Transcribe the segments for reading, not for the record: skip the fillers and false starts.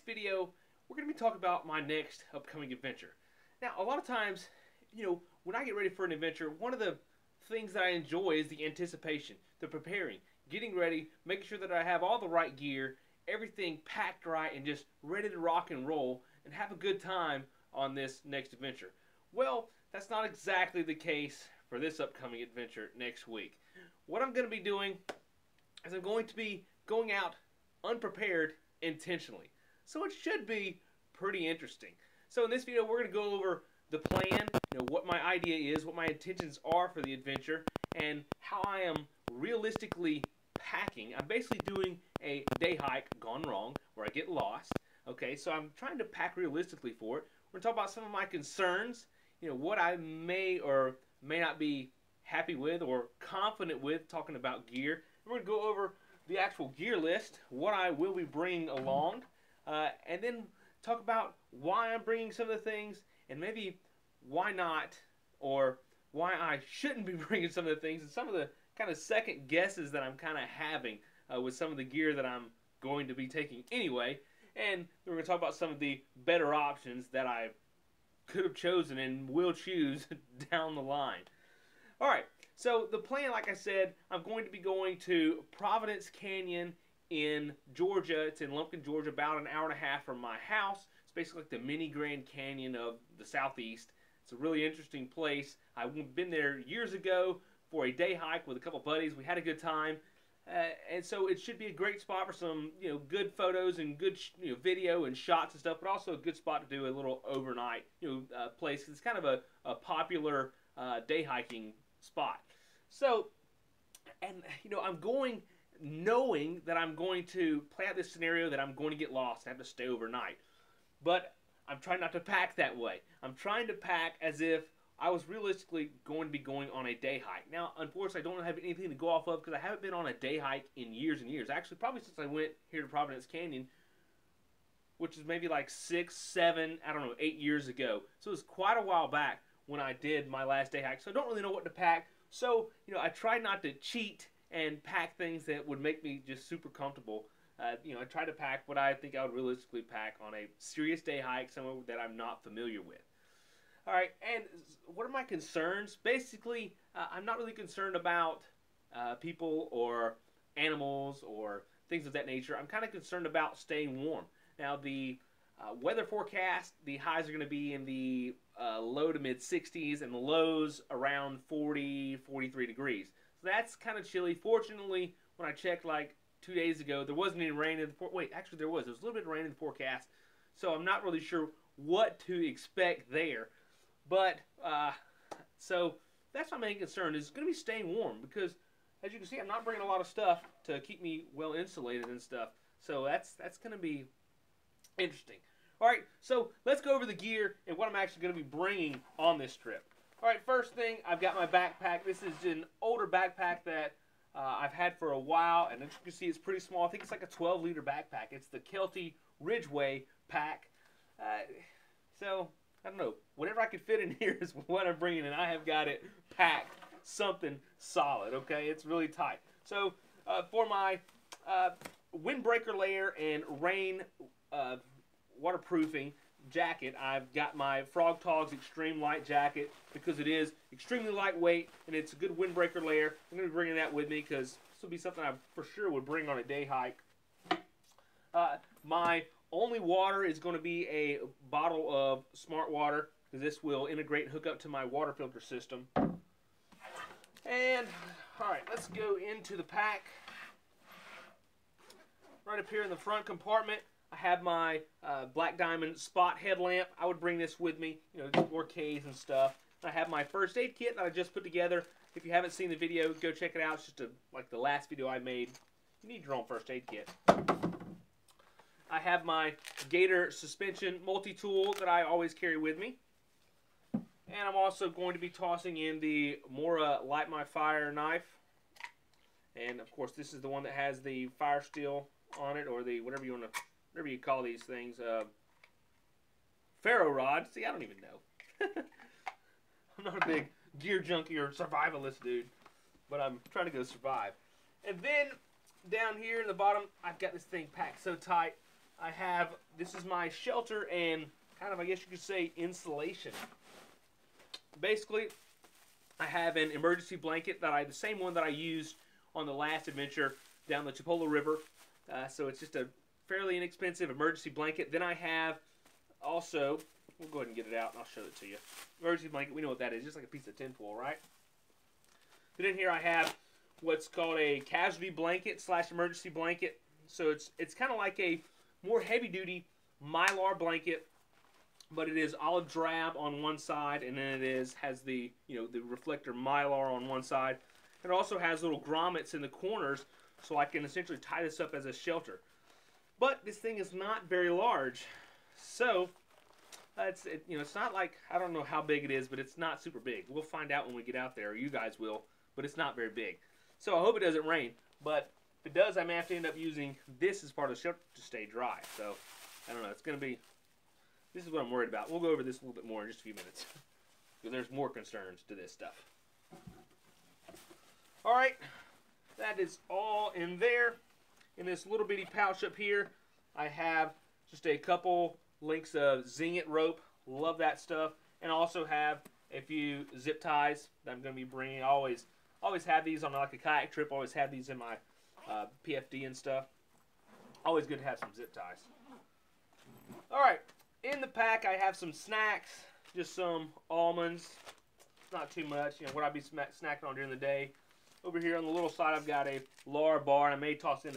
video, we're going to be talking about my next upcoming adventure. Now, a lot of times, when I get ready for an adventure, one of the things that I enjoy is the anticipation, the preparing, getting ready, making sure that I have all the right gear, everything packed right, and just ready to rock and roll and have a good time on this next adventure. Well, that's not exactly the case for this upcoming adventure next week. What I'm going to be doing is I'm going to be going out unprepared intentionally. So it should be pretty interesting. So in this video, we're going to go over the plan, what my idea is, what my intentions are for the adventure, and how I am realistically packing. I'm basically doing a day hike gone wrong, where I get lost. Okay, so I'm trying to pack realistically for it. We're going to talk about some of my concerns, what I may or may not be happy with or confident with talking about gear. We're going to go over the actual gear list, what I will be bringing along, and then talk about why I'm bringing some of the things, and maybe why not, or why I shouldn't be bringing some of the things, and some of the kind of second guesses that I'm kind of having with some of the gear that I'm going to be taking anyway. And we're going to talk about some of the better options that I could have chosen and will choose down the line. Alright, so the plan, like I said, I'm going to be going to Providence Canyon in Georgia. It's in Lumpkin, Georgia, about an hour and a half from my house. It's basically like the mini Grand Canyon of the Southeast. It's a really interesting place. I've been there years ago for a day hike with a couple buddies. We had a good time. And so it should be a great spot for some, good photos and good, video and shots and stuff, but also a good spot to do a little overnight, place. It's kind of a popular day hiking spot. So, and, I'm going knowing that I'm going to play out this scenario that I'm going to get lost and have to stay overnight. But I'm trying not to pack that way. I'm trying to pack as if I was realistically going to be going on a day hike. Now, unfortunately, I don't have anything to go off of because I haven't been on a day hike in years and years. Actually, probably since I went here to Providence Canyon, which is maybe like 6, 7, 8 years ago. So it was quite a while back when I did my last day hike. So I don't really know what to pack. So, I try not to cheat and pack things that would make me just super comfortable. I try to pack what I think I would realistically pack on a serious day hike, somewhere that I'm not familiar with. Alright, and what are my concerns? Basically, I'm not really concerned about people or animals or things of that nature. I'm kind of concerned about staying warm. Now, the weather forecast, the highs are going to be in the low to mid 60s and the lows around 40, 43 degrees. So that's kind of chilly. Fortunately, when I checked like 2 days ago, there wasn't any rain in the forecast. Wait, actually there was. There was a little bit of rain in the forecast. So I'm not really sure what to expect there. But, so that's my main concern, is going to be staying warm, because as you can see, I'm not bringing a lot of stuff to keep me well insulated and stuff. So that's going to be interesting. Alright, so let's go over the gear and what I'm actually going to be bringing on this trip. Alright, first thing, I've got my backpack. This is an older backpack that I've had for a while, and as you can see, it's pretty small. I think it's like a 12-liter backpack. It's the Kelty Ridgeway pack. So, I don't know. Whatever I can fit in here is what I'm bringing, and I have got it packed something solid, okay? It's really tight. So, for my windbreaker layer and rain waterproofing jacket, I've got my Frog Togs Extreme Light Jacket, because it is extremely lightweight, and it's a good windbreaker layer. I'm going to be bringing that with me, because this will be something I for sure would bring on a day hike. My only water is going to be a bottle of Smart Water, because this will integrate and hook up to my water filter system. And, alright, let's go into the pack. Right up here in the front compartment, I have my Black Diamond Spot headlamp. I would bring this with me, 4Ks and stuff. I have my first aid kit that I just put together. If you haven't seen the video, go check it out. It's just like the last video I made. You need your own first aid kit. I have my Gator suspension multi-tool that I always carry with me. And I'm also going to be tossing in the Mora Light My Fire knife. And of course, this is the one that has the fire steel on it, or the whatever you call these things. Ferro rod. See, I don't even know. I'm not a big gear junkie or survivalist dude, but I'm trying to go survive. And then down here in the bottom, I've got this thing packed so tight. this is my shelter and kind of, I guess you could say, insulation. Basically, I have an emergency blanket the same one that I used on the last adventure down the Chipola River. So it's just a fairly inexpensive emergency blanket. Then I have also, we'll go ahead and get it out and I'll show it to you. Emergency blanket, we know what that is, just like a piece of tinfoil, right? Then in here I have what's called a casualty blanket / emergency blanket. So it's kind of like a more heavy-duty Mylar blanket, but it is olive drab on one side, and then it has the the reflector Mylar on one side. It also has little grommets in the corners, so I can essentially tie this up as a shelter. But this thing is not very large, so it's not like, I don't know how big it is, but it's not super big. We'll find out when we get out there, or you guys will, but it's not very big. So I hope it doesn't rain, but if it does, I may have to end up using this as part of the shelter to stay dry. So I don't know. It's going to be, this is what I'm worried about. We'll go over this a little bit more in just a few minutes because there's more concerns to this stuff. All right, that is all in there. In this little bitty pouch up here, I have just a couple links of Zing It rope. Love that stuff. And I also have a few zip ties that I'm going to be bringing. I always have these on like a kayak trip. Always have these in my PFD and stuff. Always good to have some zip ties. All right, in the pack I have some snacks, just some almonds. Not too much, what I'll be snacking on during the day. Over here on the little side, I've got a Lar bar, and I may toss in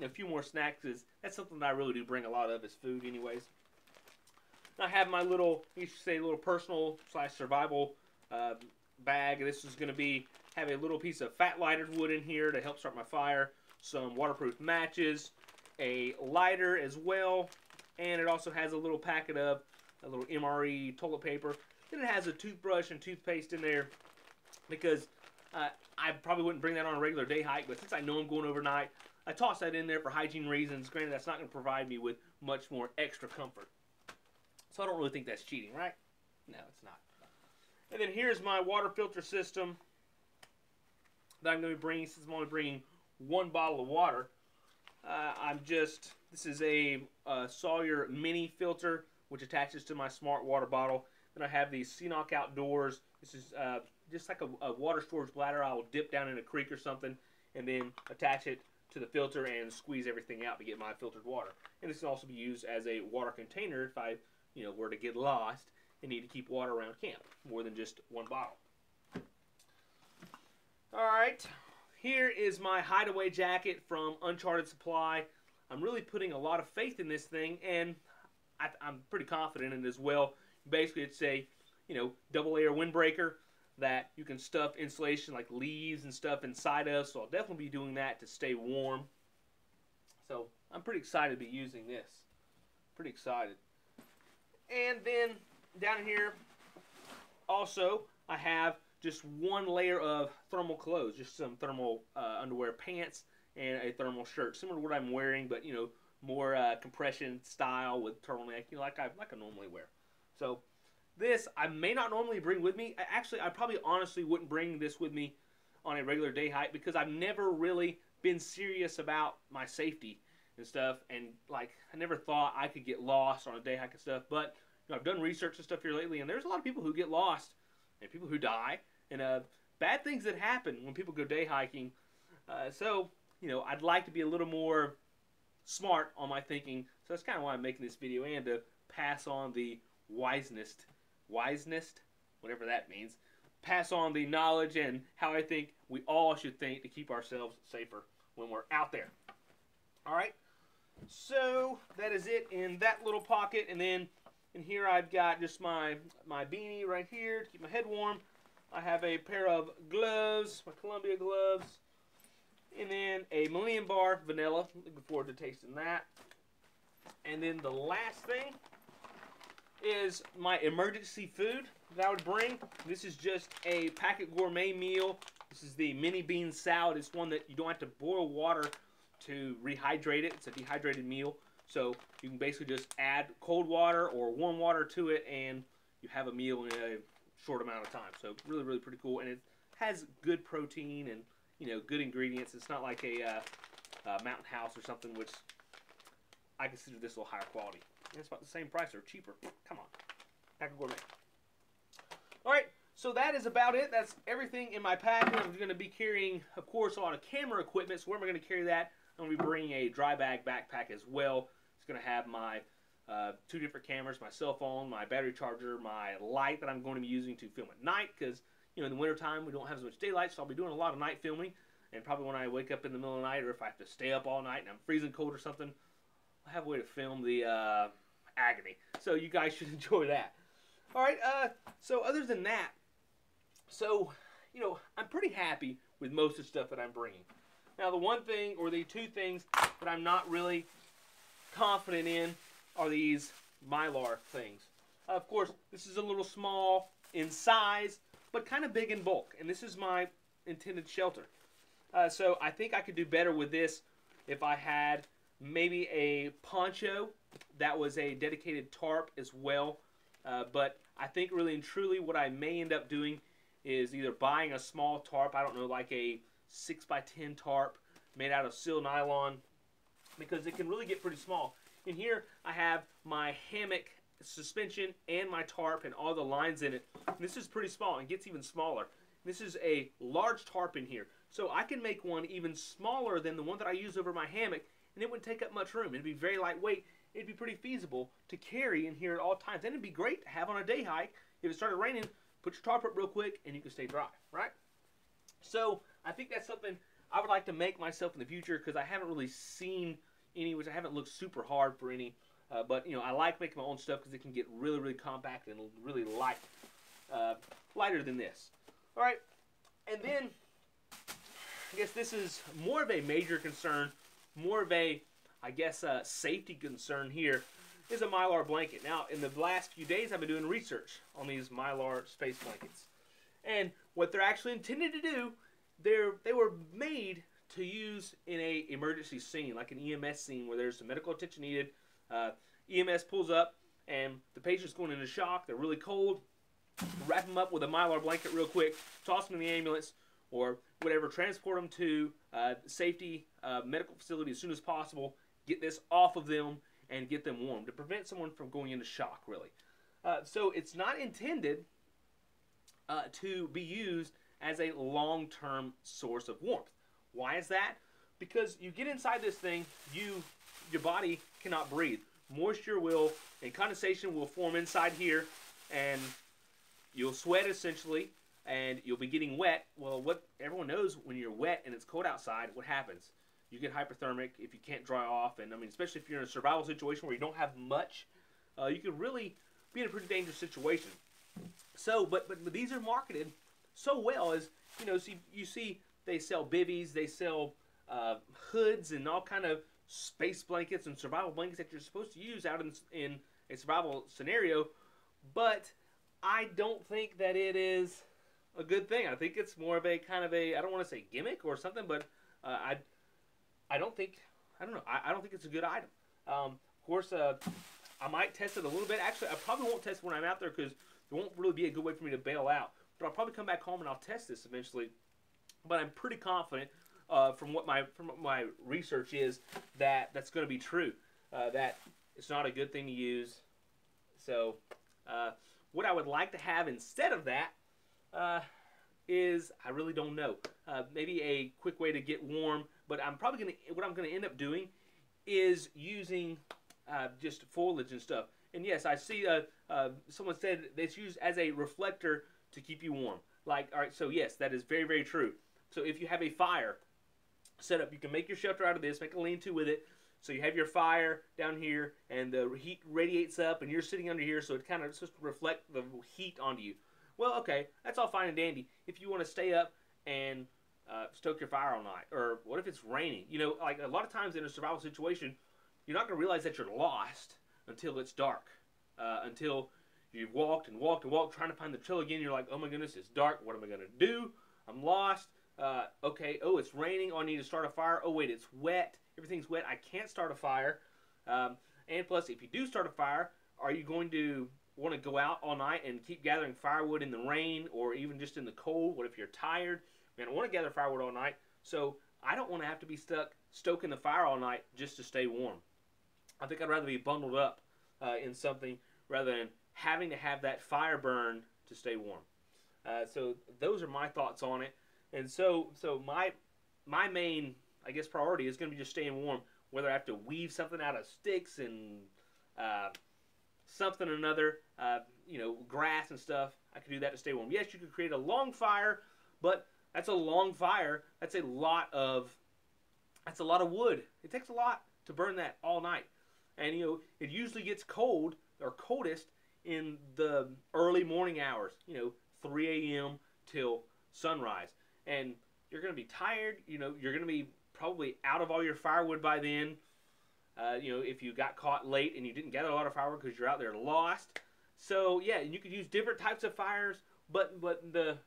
a few more snacks, because that's something that I really do bring a lot of as food anyways. I have my little, you should say, little personal / survival bag. This is going to have a little piece of fat lighted wood in here to help start my fire, some waterproof matches, a lighter as well, and it also has a little packet of a little MRE toilet paper. Then it has a toothbrush and toothpaste in there, because I probably wouldn't bring that on a regular day hike, but since I know I'm going overnight, I toss that in there for hygiene reasons. Granted, that's not going to provide me with much more extra comfort. So I don't really think that's cheating, right? No, it's not. And then here's my water filter system that I'm going to be bringing, since I'm only bringing one bottle of water. This is a Sawyer mini filter, which attaches to my smart water bottle. Then I have the Sea-Knock Outdoors. This is just like a water storage bladder. I will dip down in a creek or something and then attach it to the filter and squeeze everything out to get my filtered water. And this can also be used as a water container if I were to get lost and need to keep water around camp, more than just one bottle. Alright, here is my hideaway jacket from Uncharted Supply. I'm really putting a lot of faith in this thing, and I'm pretty confident in it as well. Basically, it's a double layer windbreaker that you can stuff insulation like leaves and stuff inside of, so I'll definitely be doing that to stay warm. So I'm pretty excited to be using this. Pretty excited. And then down here also I have just one layer of thermal clothes, just some thermal underwear pants and a thermal shirt, similar to what I'm wearing, but more compression style with turtleneck, like I normally wear. So this I may not normally bring with me. Actually, I probably honestly wouldn't bring this with me on a regular day hike, because I've never really been serious about my safety and stuff, and like I never thought I could get lost on a day hike and stuff. But I've done research and stuff here lately, and there's a lot of people who get lost and people who die, and bad things that happen when people go day hiking. So I'd like to be a little more smart on my thinking. So that's kind of why I'm making this video, and to pass on the wiseness, whatever that means, pass on the knowledge and how I think we all should think to keep ourselves safer when we're out there. Alright, so that is it in that little pocket, and then in here I've got just my beanie right here to keep my head warm. I have a pair of gloves, my Columbia gloves, and then a Millennium Bar vanilla. Looking forward to tasting that. And then the last thing is my emergency food that I would bring. This is just a packet gourmet meal. This is the mini bean salad. It's one that you don't have to boil water to rehydrate it. It's a dehydrated meal. So you can basically just add cold water or warm water to it, and you have a meal in a short amount of time. So really, really pretty cool. And it has good protein and, good ingredients. It's not like a Mountain House or something, which I consider this a little higher quality. And it's about the same price or cheaper. Come on. Pack of Gourmet. Alright, so that is about it. That's everything in my pack. I'm going to be carrying, of course, a lot of camera equipment. So where am I going to carry that? I'm going to be bringing a dry bag backpack as well. It's going to have my 2 different cameras, my cell phone, my battery charger, my light that I'm going to be using to film at night because, you know, in the wintertime we don't have as much daylight, so I'll be doing a lot of night filming. And probably when I wake up in the middle of the night, or if I have to stay up all night and I'm freezing cold or something, I'll have a way to film the agony. So you guys should enjoy that. Alright, so other than that, so, you know, I'm pretty happy with most of the stuff that I'm bringing. Now the one thing, or the 2 things that I'm not really confident in are these Mylar things. Of course, this is a little small in size, but kind of big in bulk. And this is my intended shelter. So I think I could do better with this if I had maybe a poncho that was a dedicated tarp as well. But I think really and truly what I may end up doing is either buying a small tarp, I don't know, like a 6x10 tarp made out of seal nylon, because it can really get pretty small. In here, I have my hammock suspension and my tarp and all the lines in it. And this is pretty small and gets even smaller. This is a large tarp in here. So I can make one even smaller than the one that I use over my hammock, and it wouldn't take up much room. It'd be very lightweight. It'd be pretty feasible to carry in here at all times. And it'd be great to have on a day hike. If it started raining, put your tarp up real quick and you can stay dry, right? So I think that's something I would like to make myself in the future, because I haven't really seen any, which I haven't looked super hard for any, but you know, I like making my own stuff because it can get really, really compact and really light, lighter than this. All right, and then I guess this is more of a major concern, more of a, I guess, safety concern here, is a Mylar blanket. Now, in the last few days, I've been doing research on these Mylar space blankets, and what they're actually intended to do, they were made to use in a emergency scene, like an EMS scene where there's some medical attention needed. EMS pulls up and the patient's going into shock. They're really cold. Wrap them up with a Mylar blanket real quick, toss them in the ambulance or whatever, transport them to safety medical facility as soon as possible. Get this off of them and get them warm to prevent someone from going into shock, really. So it's not intended to be used as a long-term source of warmth. Why is that? Because you get inside this thing, your body cannot breathe. Moisture will, and condensation will form inside here, and you'll sweat essentially, and you'll be getting wet. Well, what everyone knows, when you're wet and it's cold outside, what happens? You get hypothermic if you can't dry off, and I mean, especially if you're in a survival situation where you don't have much, you could really be in a pretty dangerous situation. So, but these are marketed so well, as you know, you see they sell bivvies, they sell hoods and all kind of space blankets and survival blankets that you're supposed to use out in a survival scenario, but I don't think that it is a good thing. I think it's more of a kind of a, I don't want to say gimmick or something, but I don't think it's a good item. Of course, I might test it a little bit. Actually, I probably won't test it when I'm out there because it won't really be a good way for me to bail out. But I'll probably come back home and I'll test this eventually. But I'm pretty confident from what my research is that that's going to be true. That it's not a good thing to use. So what I would like to have instead of that is, I really don't know. Maybe a quick way to get warm. But I'm probably what I'm going to end up doing is using just foliage and stuff. And yes, I see someone said it's used as a reflector to keep you warm. Like, all right, so yes, that is very, very true. So if you have a fire set up, you can make your shelter out of this, make a lean-to with it. So you have your fire down here, and the heat radiates up, and you're sitting under here, so it kind of supposed to reflect the heat onto you. Well, okay, that's all fine and dandy if you want to stay up and stoke your fire all night. Or what if it's raining? You know, like a lot of times in a survival situation, you're not going to realize that you're lost until it's dark. Until you've walked and walked and walked trying to find the trail again. You're like, oh my goodness, it's dark. What am I going to do? I'm lost. Okay, oh, it's raining. Oh, I need to start a fire. Oh, wait, it's wet. Everything's wet. I can't start a fire. And plus, if you do start a fire, are you going to want to go out all night and keep gathering firewood in the rain or even just in the cold? What if you're tired? Man, I want to gather firewood all night, so I don't want to have to be stuck stoking the fire all night just to stay warm. I think I'd rather be bundled up in something rather than having to have that fire burn to stay warm. So those are my thoughts on it. And so my main, I guess, priority is going to be just staying warm. Whether I have to weave something out of sticks and something or another, grass and stuff, I can do that to stay warm. Yes, you could create a long fire, but that's a long fire. That's a lot of wood. It takes a lot to burn that all night. And it usually gets cold or coldest in the early morning hours, 3 a.m. till sunrise. And you're going to be tired, you're going to be probably out of all your firewood by then. If you got caught late and you didn't gather a lot of firewood because you're out there lost. So yeah, you could use different types of fires, but the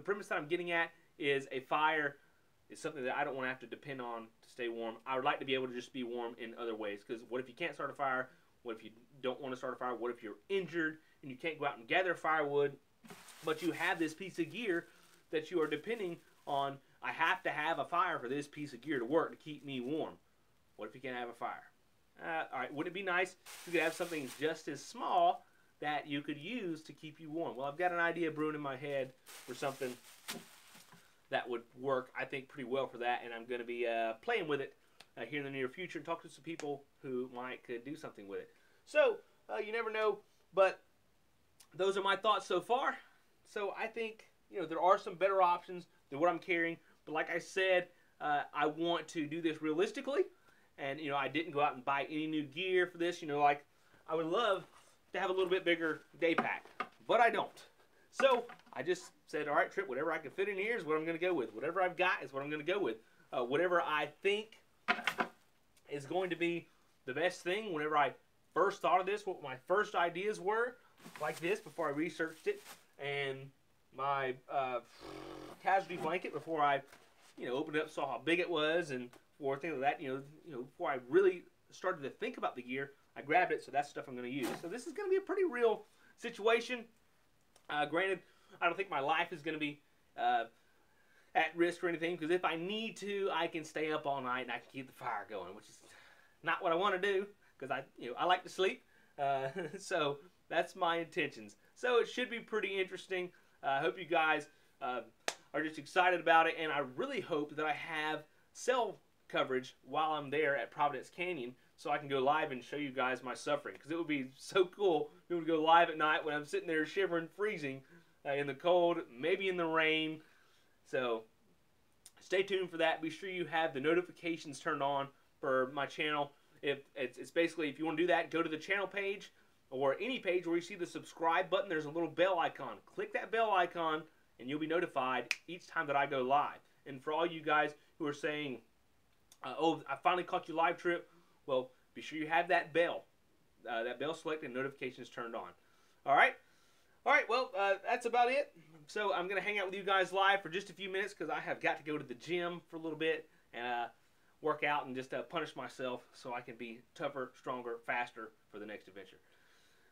premise that I'm getting at is a fire is something that I don't want to have to depend on to stay warm. I would like to be able to just be warm in other ways, because what if you can't start a fire? What if you don't want to start a fire? What if you're injured and you can't go out and gather firewood, but you have this piece of gear that you are depending on? I have to have a fire for this piece of gear to work to keep me warm. What if you can't have a fire? All right, wouldn't it be nice if you could have something just as small that you could use to keep you warm? Well, I've got an idea brewing in my head for something that would work, I think, pretty well for that, and I'm going to be playing with it here in the near future and talk to some people who could do something with it. So, you never know, but those are my thoughts so far. So I think, there are some better options than what I'm carrying, but like I said, I want to do this realistically, and, I didn't go out and buy any new gear for this. Like, I would love to have a little bit bigger day pack, but I don't. So I just said, all right, Trip, whatever I can fit in here is what I'm going to go with. Whatever I've got is what I'm going to go with. Whatever I think is going to be the best thing. Whenever I first thought of this, what my first ideas were, like this, before I researched it, and my casualty blanket before I, opened it up, saw how big it was, and for things like that, before I really started to think about the gear, I grabbed it. So that's stuff I'm going to use. So this is going to be a pretty real situation. Granted, I don't think my life is going to be at risk or anything, because if I need to, I can stay up all night and I can keep the fire going, which is not what I want to do, because I like to sleep. So that's my intentions. So it should be pretty interesting. I hope you guys are just excited about it, and I really hope that I have cell coverage while I'm there at Providence Canyon, so I can go live and show you guys my suffering, because it would be so cool to be able to go live at night when I'm sitting there shivering, freezing in the cold, maybe in the rain. So stay tuned for that. Be sure you have the notifications turned on for my channel. If it's basically, if you want to do that, go to the channel page or any page where you see the subscribe button. There's a little bell icon. Click that bell icon and you'll be notified each time that I go live. And for all you guys who are saying, oh, I finally caught you live, Trip, well, be sure you have that bell selected and notifications turned on. All right? All right, well, that's about it. So I'm going to hang out with you guys live for just a few minutes, because I have got to go to the gym for a little bit and work out and just punish myself so I can be tougher, stronger, faster for the next adventure.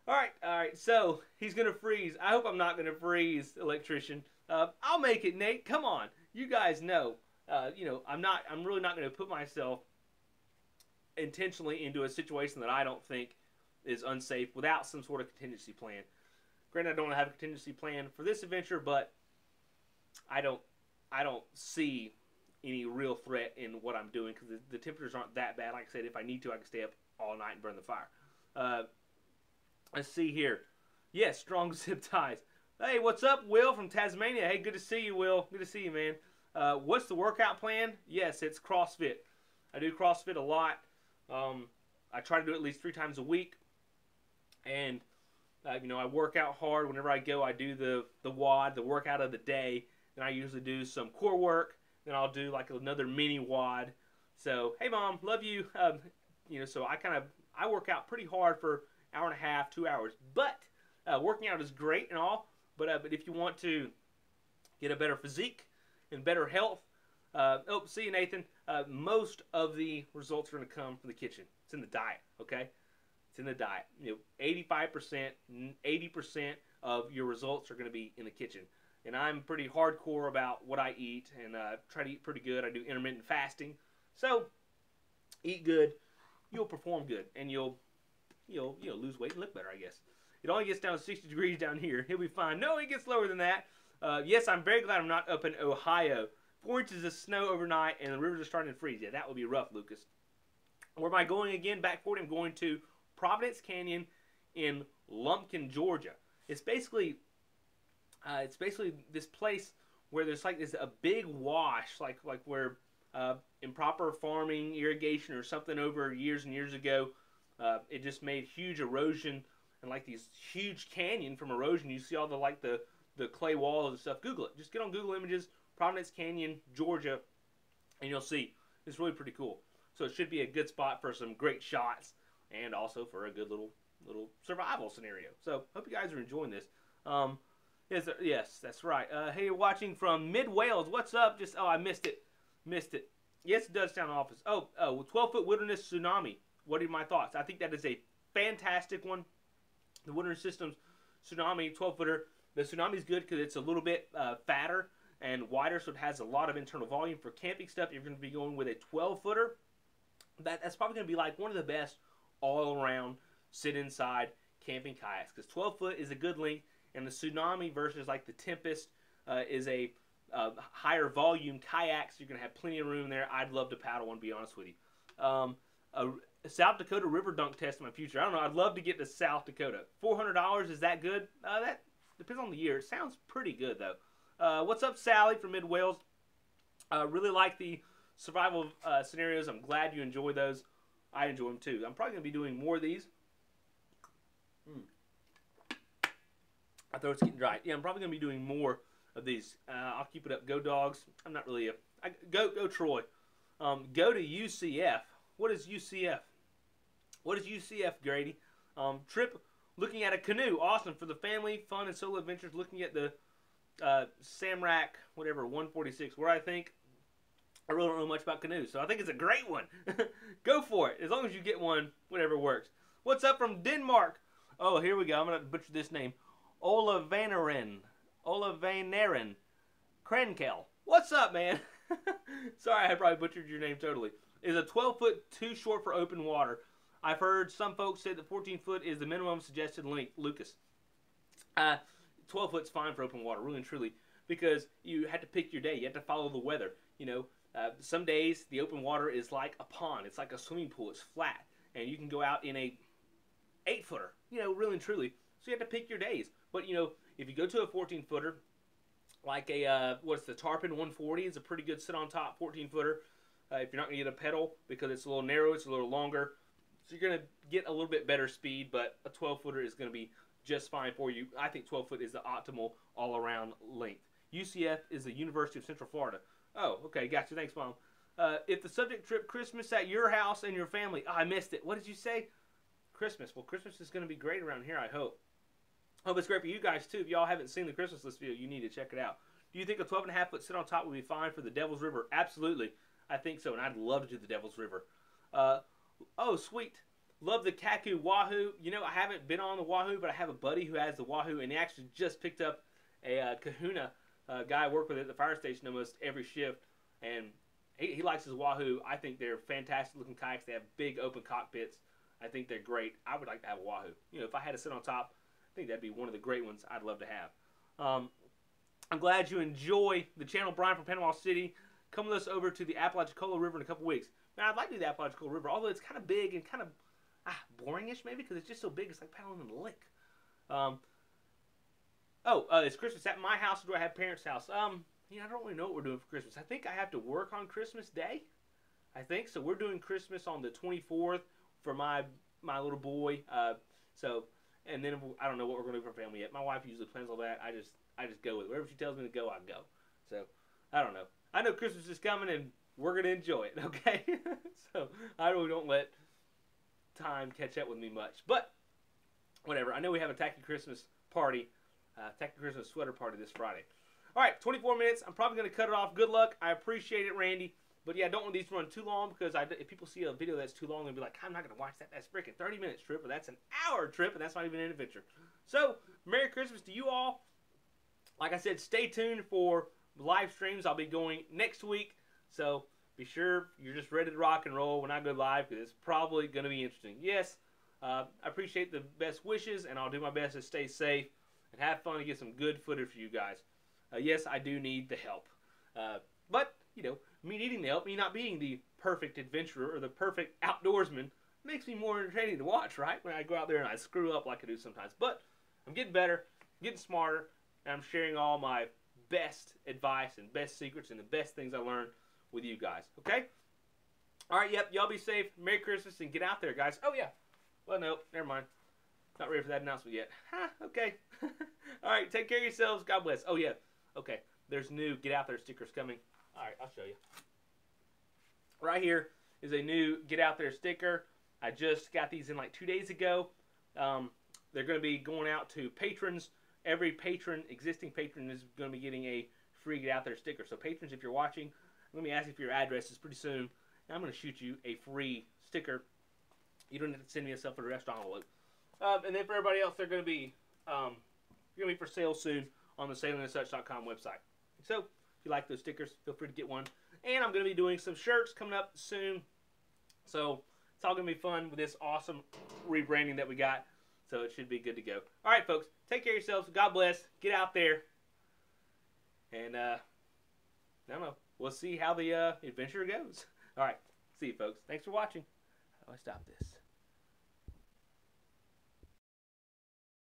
All right, so he's going to freeze. I hope I'm not going to freeze, electrician. I'll make it, Nate. Come on. You guys know. I'm really not going to put myself intentionally into a situation that I don't think is unsafe without some sort of contingency plan. Granted, I don't have a contingency plan for this adventure, but I don't see any real threat in what I'm doing, because the temperatures aren't that bad. Like I said, if I need to, I can stay up all night and burn the fire. Let's see here. Yes, strong zip ties. Hey, what's up, Will from Tasmania? Hey, good to see you, Will. Good to see you, man. What's the workout plan? Yes, it's CrossFit. I do CrossFit a lot. I try to do it at least 3 times a week. And, I work out hard. Whenever I go, I do the WOD, the workout of the day. Then I usually do some core work. Then I'll do like another mini WOD. So, hey, Mom, love you. So I work out pretty hard for an hour and a half, 2 hours. But working out is great and all. But if you want to get a better physique and better health, oh, see you, Nathan. Most of the results are going to come from the kitchen. It's in the diet, okay? It's in the diet. 85%, 80% of your results are going to be in the kitchen. And I'm pretty hardcore about what I eat, and try to eat pretty good. I do intermittent fasting. So, eat good, you'll perform good and you'll lose weight and look better, I guess. It only gets down to 60 degrees down here. He'll be fine. No, it gets lower than that. Yes, I'm very glad I'm not up in Ohio. 4 inches of snow overnight, and the rivers are starting to freeze. Yeah, that would be rough, Lucas. Where am I going again? Back 40. I'm going to Providence Canyon in Lumpkin, Georgia. It's basically this place where there's like this a big wash, like where improper farming, irrigation, or something over years and years ago, it just made huge erosion and like these huge canyon from erosion. You see all the clay walls and stuff. Google it. Just get on Google Images, Providence Canyon, Georgia, and you'll see. It's really pretty cool. So it should be a good spot for some great shots and also for a good little survival scenario. So hope you guys are enjoying this. Yes, that's right. Hey, you're watching from Mid Wales. What's up? I missed it. Yes, it does sound office. 12-foot wilderness tsunami. What are my thoughts? I think that is a fantastic one. The Wilderness Systems tsunami 12-footer. The tsunami is good because it's a little bit fatter and wider, so it has a lot of internal volume. For camping stuff, you're going to be going with a 12-footer. That's probably going to be like one of the best all-around sit-inside camping kayaks because 12-foot is a good length, and the tsunami versus like the Tempest is a higher volume kayak, so you're going to have plenty of room there. I'd love to paddle one, to be honest with you. A South Dakota river dunk test in my future. I don't know. I'd love to get to South Dakota. $400, is that good? That depends on the year. It sounds pretty good, though. What's up, Sally from Mid Wales? Really like the survival scenarios. I'm glad you enjoy those. I enjoy them, too. I'm probably going to be doing more of these. My throat's getting dry. Yeah, I'm probably going to be doing more of these. I'll keep it up. Go Dogs. I'm not really go Troy. Go to UCF. What is UCF? What is UCF, Grady? Trip looking at a canoe. Awesome for the family, fun, and solo adventures. Looking at the Samrak, whatever, 146. Where I think I really don't know much about canoes, so I think it's a great one. Go for it. As long as you get one, whatever works. What's up from Denmark? Oh, here we go. I'm going to butcher this name. Olavaneren Krenkel. What's up, man? Sorry, I probably butchered your name totally. Is a 12-foot too short for open water? I've heard some folks say that 14-foot is the minimum suggested length. Lucas. 12-foot's fine for open water, really and truly, because you have to pick your day. You have to follow the weather. Some days the open water is like a pond. It's like a swimming pool. It's flat, and you can go out in a 8-footer. Really and truly. So you have to pick your days. But if you go to a 14-footer, like what's the Tarpon 140? It's a pretty good sit on top 14-footer. If you're not going to get a pedal because it's a little narrow, it's a little longer. So you're going to get a little bit better speed, but a 12-footer is going to be just fine for you. I think 12-foot is the optimal all-around length. UCF is the University of Central Florida. Oh, okay, gotcha. Thanks, Mom. If the subject trip, Christmas at your house and your family. Oh, I missed it. What did you say? Christmas. Well, Christmas is going to be great around here, I hope. Hope it's great for you guys, too. If y'all haven't seen the Christmas list video, you need to check it out. Do you think a 12.5-foot sit on top would be fine for the Devil's River? Absolutely. I think so, and I'd love to do the Devil's River. Oh, sweet. Love the Kaku Wahoo. I haven't been on the Wahoo, but I have a buddy who has the Wahoo, and he actually just picked up a Kahuna guy I work with at the fire station almost every shift, and he likes his Wahoo. I think they're fantastic-looking kayaks. They have big open cockpits. I think they're great. I would like to have a Wahoo. If I had to sit on top, I think that'd be one of the great ones I'd love to have. I'm glad you enjoy the channel. Brian from Panama City. Come with us over to the Apalachicola River in a couple weeks. Man, I'd like to do the Apalachicola River, although it's kind of big and kind of boringish maybe because it's just so big. It's like paddling in a lake. It's Christmas at my house or do I have parents' house? I don't really know what we're doing for Christmas. I think I have to work on Christmas Day. I think so. We're doing Christmas on the 24th for my little boy. And then I don't know what we're going to do for family yet. My wife usually plans all that. I just go with it. Wherever she tells me to go, I go. So I don't know. I know Christmas is coming and we're going to enjoy it, okay? So I really don't let time catch up with me much. But whatever. I know we have a Tacky Christmas party, Tacky Christmas sweater party this Friday. All right, 24 minutes. I'm probably going to cut it off. Good luck. I appreciate it, Randy. But yeah, I don't want these to run too long because if people see a video that's too long, they'll be like, I'm not going to watch that. That's freaking 30 minutes trip, or that's an hour trip, and that's not even an adventure. So, Merry Christmas to you all. Like I said, stay tuned for live streams. I'll be going next week. So, be sure you're just ready to rock and roll when I go live, because it's probably going to be interesting. Yes, I appreciate the best wishes, and I'll do my best to stay safe and have fun and get some good footage for you guys. Yes, I do need the help. But, you know, me needing the help, me not being the perfect adventurer or the perfect outdoorsman, makes me more entertaining to watch, right? When I go out there and I screw up like I do sometimes. But I'm getting better, getting smarter, and I'm sharing all my best advice and best secrets and the best things I learned with you guys. Okay? All right, yep, y'all be safe. Merry Christmas, and get out there, guys. Oh, yeah. Well, no, never mind. Not ready for that announcement yet. Okay. All right, take care of yourselves. God bless. Oh, yeah. Okay, there's new Get Out There stickers coming. All right, I'll show you. Right here is a new Get Out There sticker. I just got these in like 2 days ago. They're going to be going out to patrons. Every patron, existing patron, is going to be getting a free Get Out There sticker. So patrons, if you're watching, let me ask you for your addresses pretty soon. And I'm going to shoot you a free sticker. You don't have to send me a stuff for the restaurant envelope. And then for everybody else, they're going to be for sale soon on the sailingandsuch.com website. So if you like those stickers, feel free to get one. And I'm going to be doing some shirts coming up soon. So it's all going to be fun with this awesome rebranding that we got. So it should be good to go. All right, folks. Take care of yourselves. God bless. Get out there. And, I don't know. We'll see how the adventure goes. All right. See you, folks. Thanks for watching. How do I stop this?